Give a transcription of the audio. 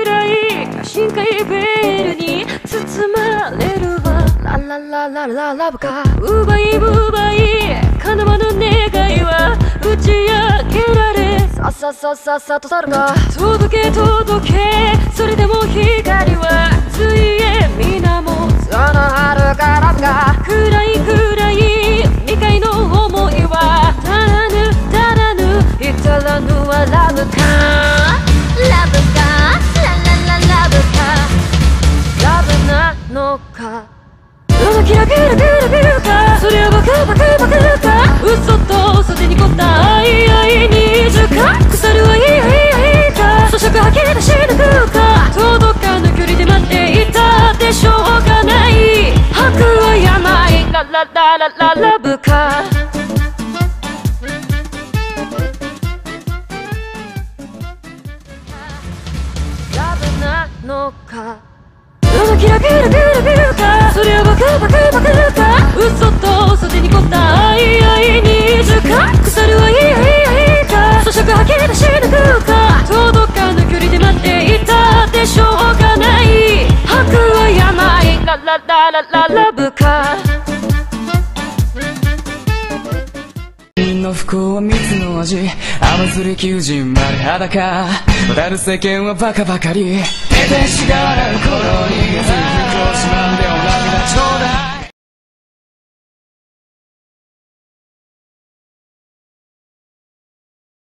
暗い深海ベールに包まれるわ。ララララララブか奪い叶わぬ願いは打ち明けられ、さっさと去るか。届けそれでも光は水へ皆もその遥かラブが暗い未開の想いは足らぬ至らぬはラブかラブかラブかラブなのか。キラかそれはバカか嘘と嘘で濁った愛に十か腐る愛か咀嚼吐き出し抜くか届かぬ距離で待っていたってしょうがない白は病ラブかラブなのか。キラかそれはバカか嘘と嘘で濁った愛に十か腐る愛か咀嚼吐き出し抜くか届かぬ距離で待っていたってしょうがない白は病ラブか。の不幸は蜜の味甘ずれ求人丸裸渡る世間はバカばかり天使が笑う頃に不幸しまんでお涙ちょうだい